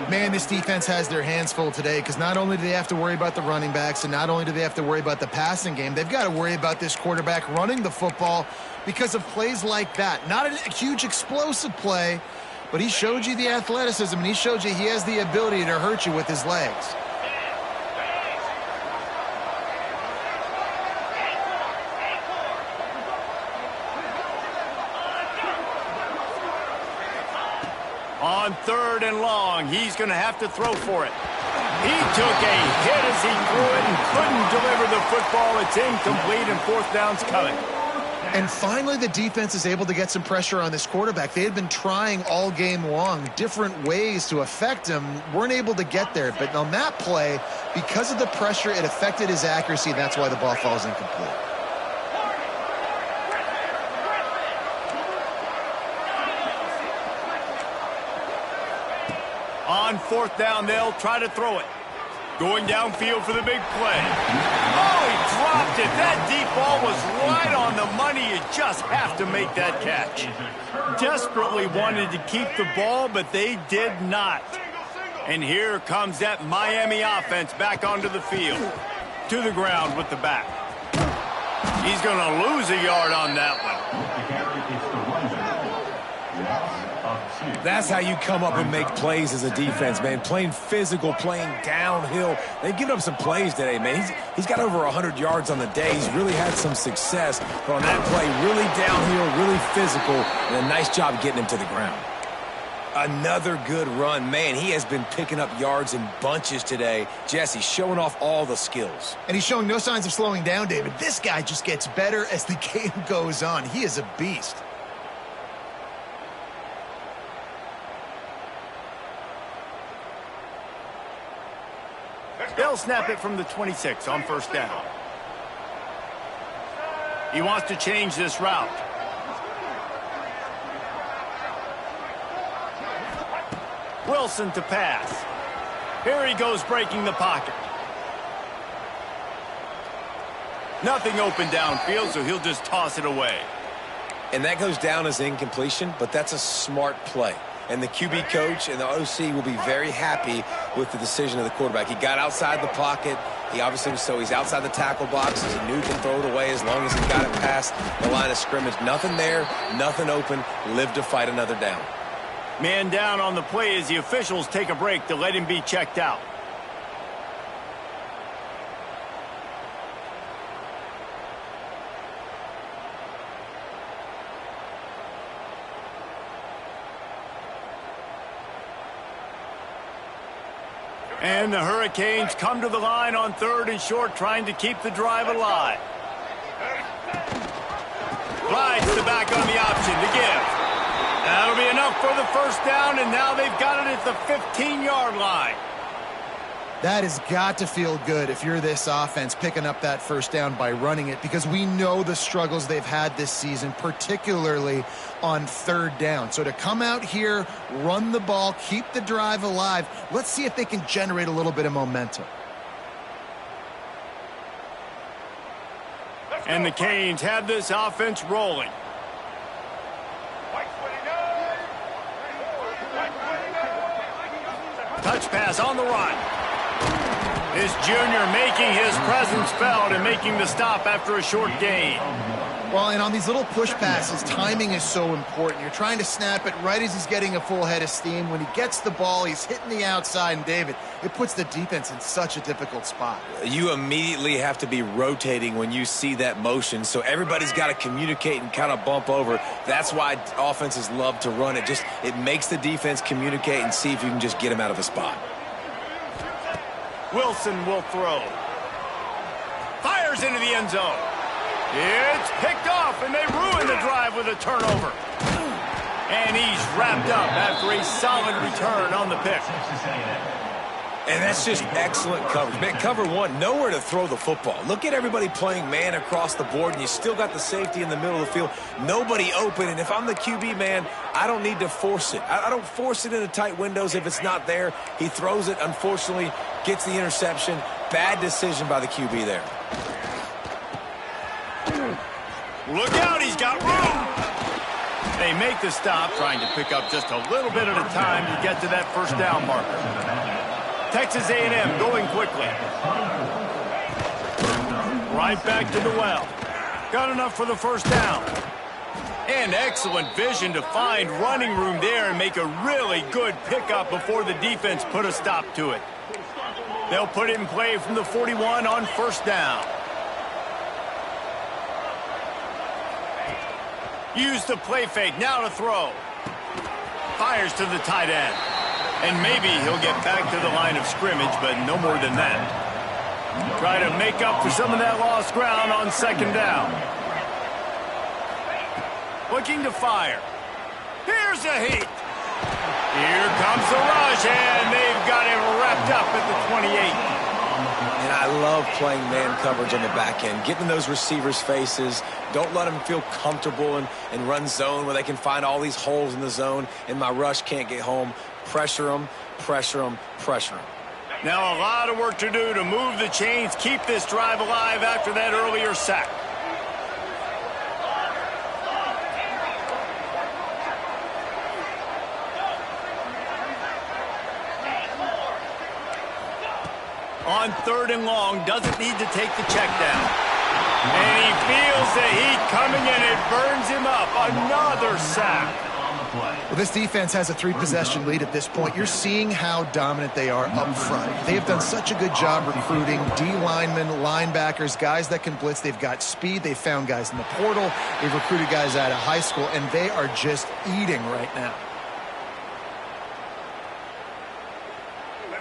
Man, this defense has their hands full today because not only do they have to worry about the running backs and not only do they have to worry about the passing game, they've got to worry about this quarterback running the football because of plays like that. Not a huge explosive play, but he showed you the athleticism and he showed you he has the ability to hurt you with his legs. On 3rd and long, he's going to have to throw for it. He took a hit as he threw it and couldn't deliver the football. It's incomplete and 4th down's coming. And finally, the defense is able to get some pressure on this quarterback. They had been trying all game long different ways to affect him, weren't able to get there. But on that play, because of the pressure, it affected his accuracy, and that's why the ball falls incomplete. On 4th down, they'll try to throw it. Going downfield for the big play. Oh, he dropped it. That deep ball was right on the money. You just have to make that catch. Desperately wanted to keep the ball, but they did not. And here comes that Miami offense back onto the field. To the ground with the back. He's going to lose a yard on that one. That's how you come up and make plays as a defense, man. Playing physical, playing downhill. They've given up some plays today, man. He's got over 100 yards on the day. He's really had some success. But on that play, really downhill, really physical, and a nice job getting him to the ground. Another good run. Man, he has been picking up yards in bunches today. Jesse showing off all the skills. And he's showing no signs of slowing down, David. This guy just gets better as the game goes on. He is a beast. They'll snap it from the 26 on 1st down. He wants to change this route. Wilson to pass. Here he goes breaking the pocket. Nothing open downfield, so he'll just toss it away. And that goes down as incompletion, but that's a smart play. And the QB coach and the OC will be very happy with the decision of the quarterback. He got outside the pocket. He obviously was he's outside the tackle box. He knew he can throw it away as long as he got it past the line of scrimmage. Nothing there, nothing open. Live to fight another down. Man down on the play as the officials take a break to let him be checked out. And the Hurricanes come to the line on 3rd and short, trying to keep the drive alive. Glides the back on the option to give. That'll be enough for the 1st down, and now they've got it at the 15-yard line. That has got to feel good if you're this offense picking up that 1st down by running it, because we know the struggles they've had this season, particularly on 3rd down. So to come out here, run the ball, keep the drive alive, let's see if they can generate a little bit of momentum. And the Canes have this offense rolling. Touch pass on the run. This junior making his presence felt and making the stop after a short gain. Well, and on these little push passes, timing is so important. You're trying to snap it right as he's getting a full head of steam. When he gets the ball, he's hitting the outside, and David, it puts the defense in such a difficult spot. You immediately have to be rotating when you see that motion, so everybody's got to communicate and kind of bump over. That's why offenses love to run it. It makes the defense communicate and see if you can just get him out of the spot. Wilson will throw. Fires into the end zone. It's picked off, and they ruin the drive with a turnover. And he's wrapped up after a solid return on the pick. And that's just excellent coverage. Man, cover one, nowhere to throw the football. Look at everybody playing man across the board, and you still got the safety in the middle of the field. Nobody open, and if I'm the QB, man, I don't need to force it. I don't force it into tight windows if it's not there. He throws it, unfortunately, gets the interception. Bad decision by the QB there. Look out, he's got room. They make the stop, trying to pick up just a little bit at a time to get to that first down marker. Texas A&M going quickly. Right back to the well. Got enough for the first down. And excellent vision to find running room there and make a really good pickup before the defense put a stop to it. They'll put it in play from the 41 on first down. Use the play fake, now to throw. Fires to the tight end. And maybe he'll get back to the line of scrimmage, but no more than that. Try to make up for some of that lost ground on second down. Looking to fire. Here's a heat. Here comes the rush, and they've got him wrapped up at the 28. And I love playing man coverage on the back end, getting in those receivers' faces. Don't let them feel comfortable and run zone where they can find all these holes in the zone, and my rush can't get home. Pressure them, pressure them, pressure them. Now a lot of work to do to move the chains, keep this drive alive after that earlier sack. On third and long, doesn't need to take the check down. And he feels the heat coming and it burns him up. Another sack. Well, this defense has a 3-possession lead at this point. You're seeing how dominant they are up front. They have done such a good job recruiting D linemen, linebackers, guys that can blitz. They've got speed. They've found guys in the portal. They've recruited guys out of high school, and they are just eating right now.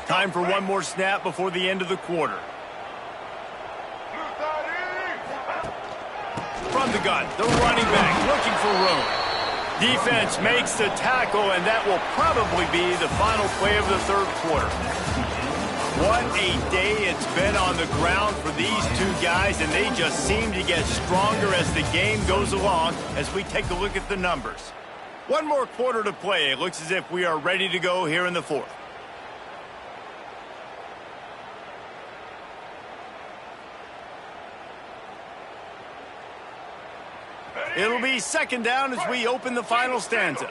Time for one more snap before the end of the quarter. From the gun, the running back looking for room. Defense makes the tackle, and that will probably be the final play of the third quarter. What a day it's been on the ground for these two guys, and they just seem to get stronger as the game goes along as we take a look at the numbers. One more quarter to play. It looks as if we are ready to go here in the fourth. It'll be second down as we open the final stanza.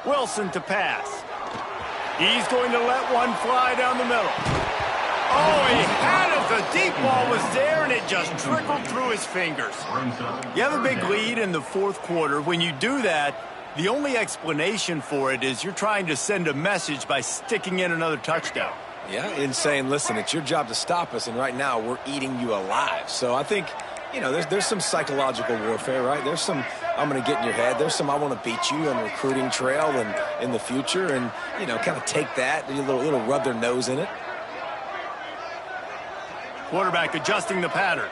Wilson to pass. He's going to let one fly down the middle. Oh, he had it. The deep ball was there, and it just trickled through his fingers. You have a big lead in the fourth quarter. When you do that, the only explanation for it is you're trying to send a message by sticking in another touchdown. Yeah, and saying, listen, it's your job to stop us, and right now we're eating you alive. So I think, you know, there's some psychological warfare, right? There's some, I'm going to get in your head. There's some, I want to beat you on the recruiting trail and in the future, and, you know, kind of take that, a little rub their nose in it. Quarterback adjusting the pattern.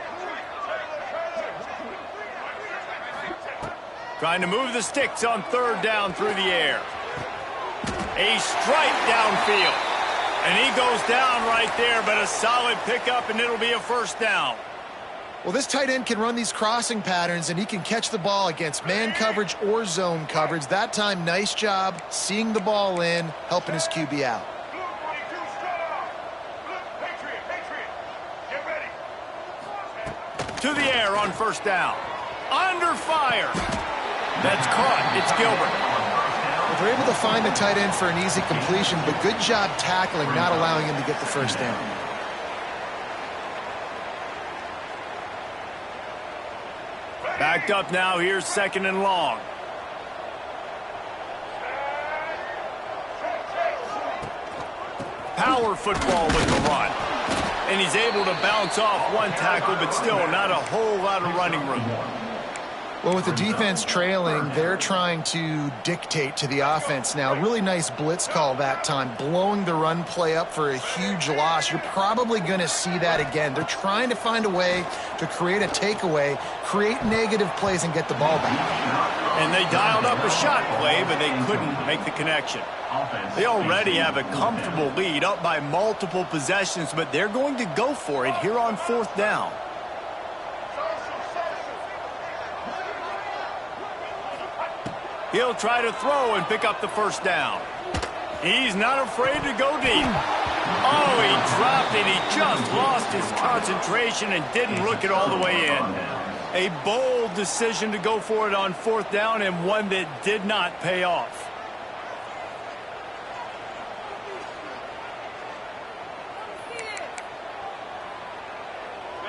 Trying to move the sticks on third down through the air. A strike downfield. And he goes down right there, but a solid pickup, and it'll be a first down. Well, this tight end can run these crossing patterns, and he can catch the ball against man coverage or zone coverage. That time, nice job seeing the ball in, helping his QB out. To the air on first down. Under fire. That's caught. It's Gilbert. Well, they're able to find the tight end for an easy completion, but good job tackling, not allowing him to get the first down. Backed up now. Here's second and long. Power football with the run. And he's able to bounce off one tackle, but still not a whole lot of running room. Well, with the defense trailing, they're trying to dictate to the offense now. Really nice blitz call that time, blowing the run play up for a huge loss. You're probably going to see that again. They're trying to find a way to create a takeaway, create negative plays, and get the ball back. And they dialed up a shot play, but they couldn't make the connection. They already have a comfortable lead, up by multiple possessions, but they're going to go for it here on 4th down. He'll try to throw and pick up the 1st down. He's not afraid to go deep. Oh, he dropped it. He just lost his concentration and didn't look it all the way in. A bold decision to go for it on 4th down, and one that did not pay off.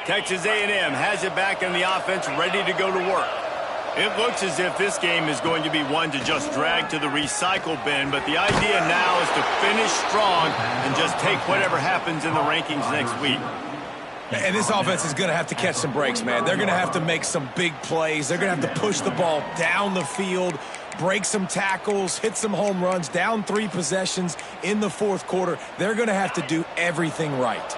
Texas A&M has it back in the offense, ready to go to work. It looks as if this game is going to be one to just drag to the recycle bin, but the idea now is to finish strong and just take whatever happens in the rankings next week. And this offense is going to have to catch some breaks, man. They're going to have to make some big plays. They're going to have to push the ball down the field, break some tackles, hit some home runs, down 3 possessions in the 4th quarter. They're going to have to do everything right.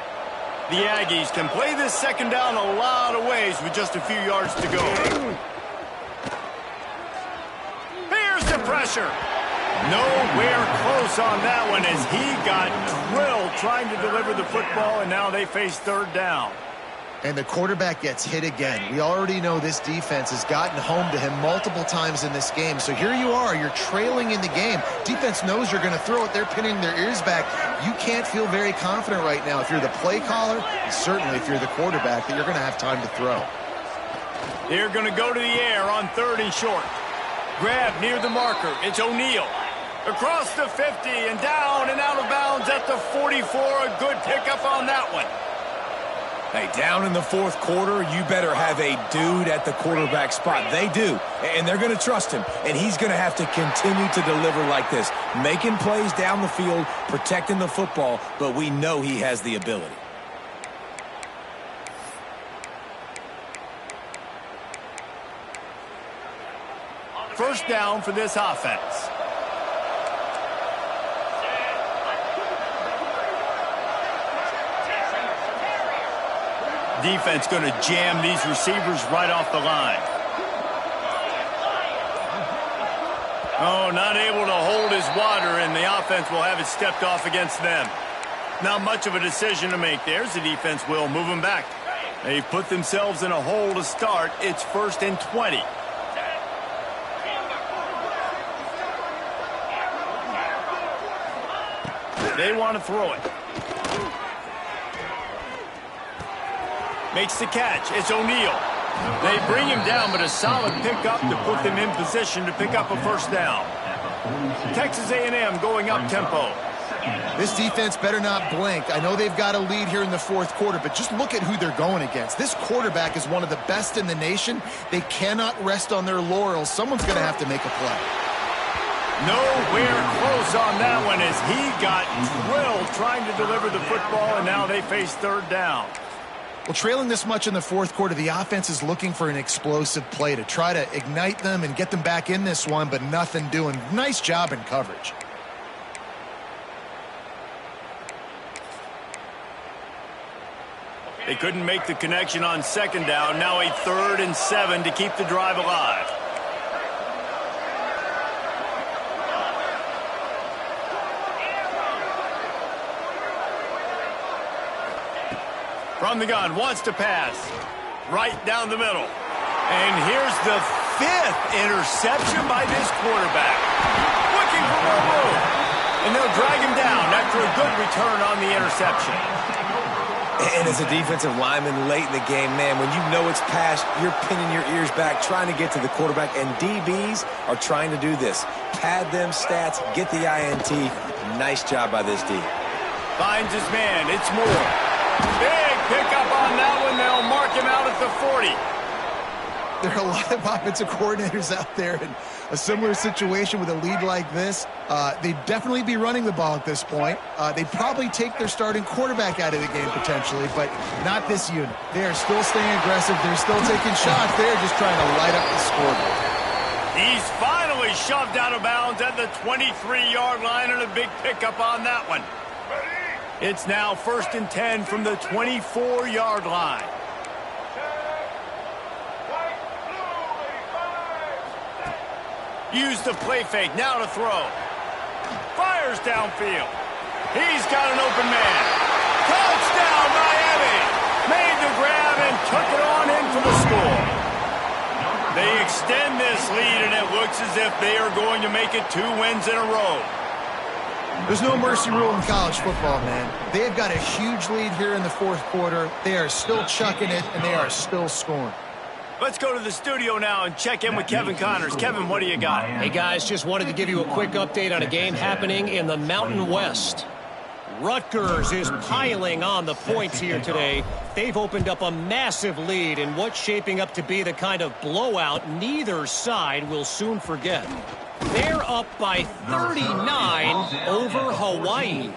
The Aggies can play this 2nd down a lot of ways with just a few yards to go. Pressure. Nowhere close on that one as he got drilled trying to deliver the football, and now they face 3rd down. And the quarterback gets hit again. We already know this defense has gotten home to him multiple times in this game. So here you are, you're trailing in the game. Defense knows you're going to throw it. They're pinning their ears back. You can't feel very confident right now if you're the play caller, and certainly if you're the quarterback, that you're going to have time to throw. They're going to go to the air on 3rd and short. Grab near the marker. It's O'Neal. Across the 50 and down and out of bounds at the 44. A good pickup on that one. Hey, down in the 4th quarter, you better have a dude at the quarterback spot. They do, and they're going to trust him, and he's going to have to continue to deliver like this, making plays down the field, protecting the football, but we know he has the ability. First down for this offense. Defense going to jam these receivers right off the line. Oh, not able to hold his water, and the offense will have it stepped off against them. Not much of a decision to make. There's the defense will move them back. They've put themselves in a hole to start. It's 1st and 20. They want to throw it. Makes the catch. It's O'Neal. They bring him down, but a solid pickup to put them in position to pick up a 1st down. Texas A&M going up tempo. This defense better not blink. I know they've got a lead here in the 4th quarter, but just look at who they're going against. This quarterback is one of the best in the nation. They cannot rest on their laurels. Someone's going to have to make a play. Nowhere close on that one as he got drilled trying to deliver the football, and now they face 3rd down. Well, trailing this much in the 4th quarter, the offense is looking for an explosive play to try to ignite them and get them back in this one, but nothing doing. Nice job in coverage. They couldn't make the connection on 2nd down. Now a 3rd and 7 to keep the drive alive. From the gun, wants to pass. Right down the middle. And here's the 5th interception by this quarterback. Looking for more room. And they'll drag him down after a good return on the interception. And as a defensive lineman late in the game, man, when you know it's past, you're pinning your ears back, trying to get to the quarterback. And DBs are trying to do this. Pad them stats, get the INT. Nice job by this D. Finds his man. It's Moore. Big pickup on that one. They'll mark him out at the 40. there are a lot of offensive coordinators out there in a similar situation with a lead like this. They'd definitely be running the ball at this point. They'd probably take their starting quarterback out of the game potentially, but not this unit. They are still staying aggressive. They're still taking shots. They're just trying to light up the scoreboard. He's finally shoved out of bounds at the 23-yard line, and a big pickup on that one. It's now 1st and 10 from the 24-yard line. Use the play fake, now to throw. Fires downfield. He's got an open man. Touchdown, Miami! Made the grab and took it on in for the score. They extend this lead, and it looks as if they are going to make it 2 wins in a row. There's no mercy rule in college football, man. They've got a huge lead here in the 4th quarter. They are still chucking it, and they are still scoring. Let's go to the studio now and check in with Kevin Connors. Kevin, what do you got? Hey, guys, just wanted to give you a quick update on a game happening in the Mountain West. Rutgers is piling on the points here today. They've opened up a massive lead in what's shaping up to be the kind of blowout neither side will soon forget. They're up by 39 over Hawaii.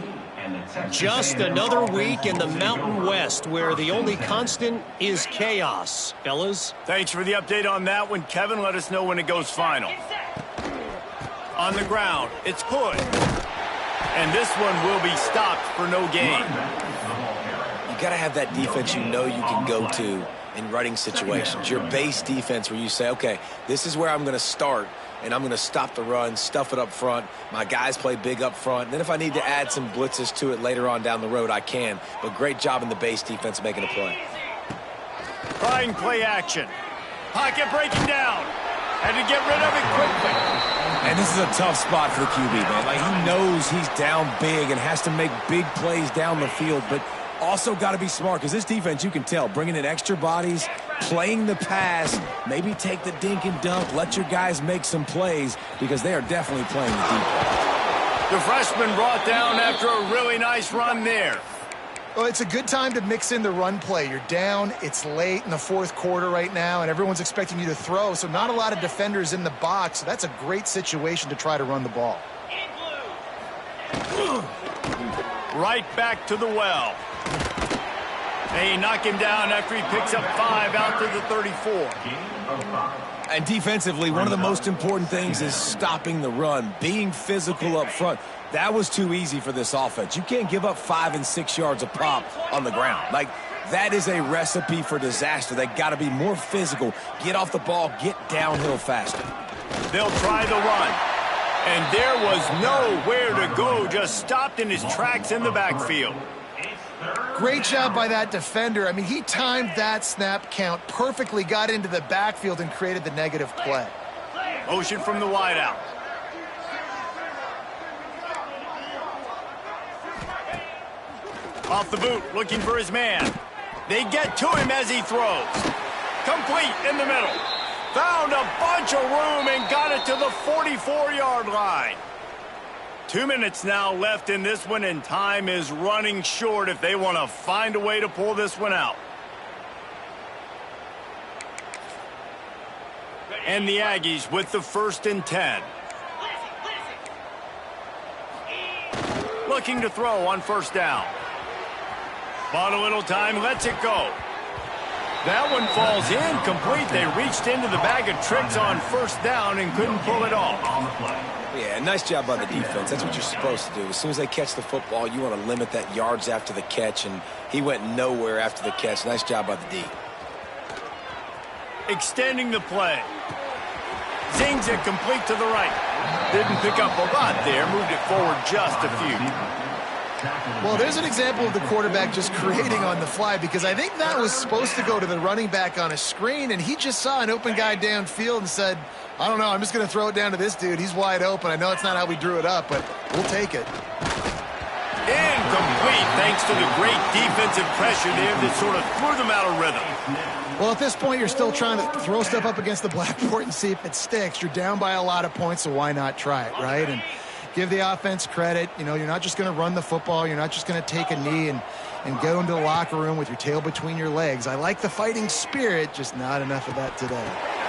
Just another week in the Mountain West where the only constant is chaos. Fellas? Thanks for the update on that one, Kevin. Let us know when it goes final. On the ground, it's Hood. And this one will be stopped for no gain. You got to have that defense you know you can go to in running situations. Your base defense where you say, okay, this is where I'm going to start, and I'm going to stop the run, stuff it up front. My guys play big up front. And then if I need to add some blitzes to it later on down the road, I can. But great job in the base defense making a play. Trying play action. Pocket breaking down. Had to get rid of it quickly. And this is a tough spot for the QB, man. Like, he knows he's down big and has to make big plays down the field, but also got to be smart because this defense, you can tell, bringing in extra bodies, playing the pass, maybe take the dink and dunk, let your guys make some plays because they are definitely playing the deep. The freshman brought down after a really nice run there. Well, it's a good time to mix in the run play. You're down, it's late in the 4th quarter right now, and everyone's expecting you to throw, so not a lot of defenders in the box. So that's a great situation to try to run the ball. Right back to the well. They knock him down after he picks up 5 out to the 34. And defensively, one of the most important things is stopping the run, being physical up front. That was too easy for this offense. You can't give up 5 and 6 yards a pop on the ground. Like, that is a recipe for disaster. They got to be more physical, get off the ball, get downhill faster. They'll try the run. And there was nowhere to go, just stopped in his tracks in the backfield. Great job by that defender. I mean, he timed that snap count perfectly, got into the backfield and created the negative play. Motion from the wideout. Off the boot, looking for his man. They get to him as he throws. Complete in the middle. Found a bunch of room and got it to the 44-yard line. 2 minutes now left in this one, and time is running short if they want to find a way to pull this one out. And the Aggies with the 1st and 10. Looking to throw on 1st down. Bought a little time, lets it go. That one falls incomplete. They reached into the bag of tricks on 1st down and couldn't pull it off. Yeah, nice job by the defense. That's what you're supposed to do. As soon as they catch the football, you want to limit that yards after the catch, and he went nowhere after the catch. Nice job by the D. Extending the play. Zings it complete to the right. Didn't pick up a lot there. Moved it forward just a few. Well, there's an example of the quarterback just creating on the fly, because I think that was supposed to go to the running back on a screen, and he just saw an open guy downfield and said, I don't know, I'm just going to throw it down to this dude. He's wide open. I know it's not how we drew it up, but we'll take it. Incomplete, thanks to the great defensive pressure there that sort of threw them out of rhythm. Well, at this point, you're still trying to throw stuff up against the blackboard and see if it sticks. You're down by a lot of points, so why not try it, right? And give the offense credit. You know, you're not just going to run the football. You're not just going to take a knee and go into the locker room with your tail between your legs. I like the fighting spirit, just not enough of that today.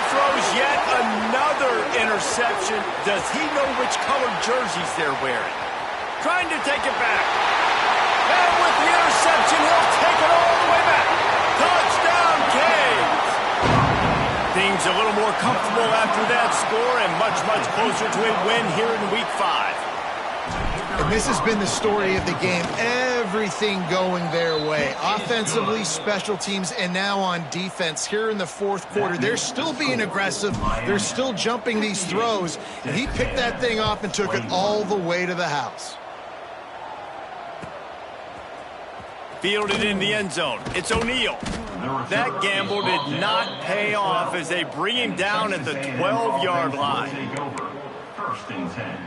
throws yet another interception. Does he know which colored jerseys they're wearing? Trying to take it back. And with the interception, he'll take it all the way back. Touchdown, Canes. Things a little more comfortable after that score and much, much closer to a win here in Week 5. And this has been the story of the game. Everything going their way. Offensively, special teams, and now on defense. Here in the fourth quarter, they're still being aggressive. They're still jumping these throws. And he picked that thing off and took it all the way to the house. Fielded in the end zone. It's O'Neal. That gamble did not pay off as they bring him down at the 12-yard line. First and 10.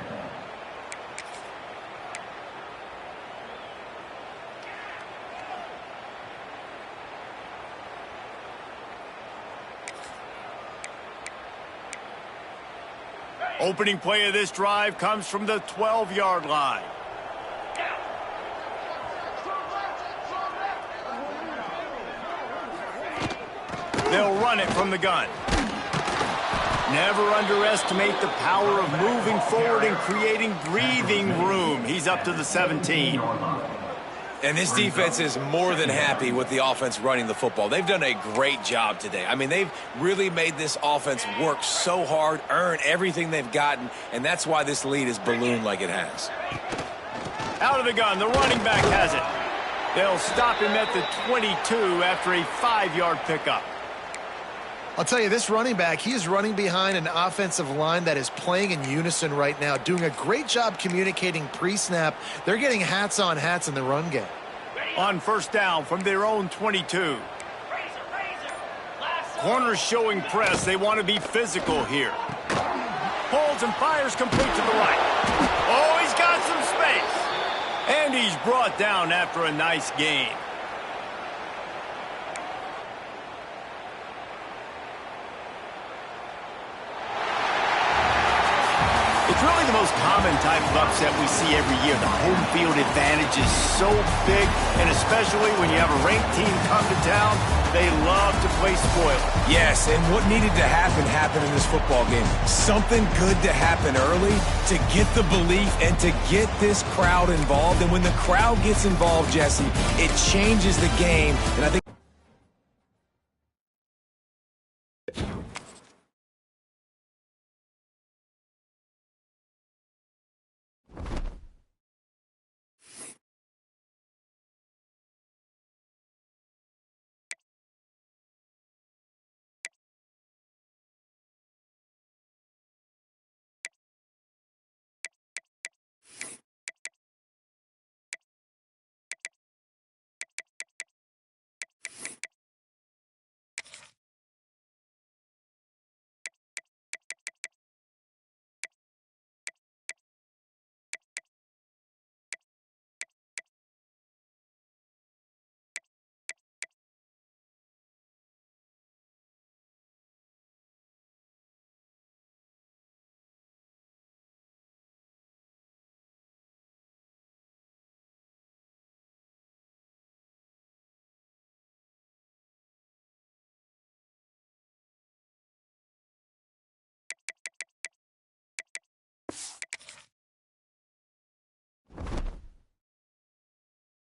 Opening play of this drive comes from the 12-yard line. They'll run it from the gun. Never underestimate the power of moving forward and creating breathing room. He's up to the 17. And this defense is more than happy with the offense running the football. They've done a great job today. I mean, they've really made this offense work so hard, earn everything they've gotten, and that's why this lead is ballooned like it has. Out of the gun, the running back has it. They'll stop him at the 22 after a 5-yard pickup. I'll tell you, this running back, he is running behind an offensive line that is playing in unison right now, doing a great job communicating pre-snap. They're getting hats on hats in the run game. On first down from their own 22. Corners showing press. They want to be physical here. Holds and fires complete to the right. Oh, he's got some space. And he's brought down after a nice gain. It's really the most common type of upset we see every year. The home field advantage is so big, and especially when you have a ranked team come to town, they love to play spoiler. Yes, and what needed to happen happened in this football game. Something good to happen early to get the belief and to get this crowd involved. And when the crowd gets involved, Jesse, it changes the game. And I think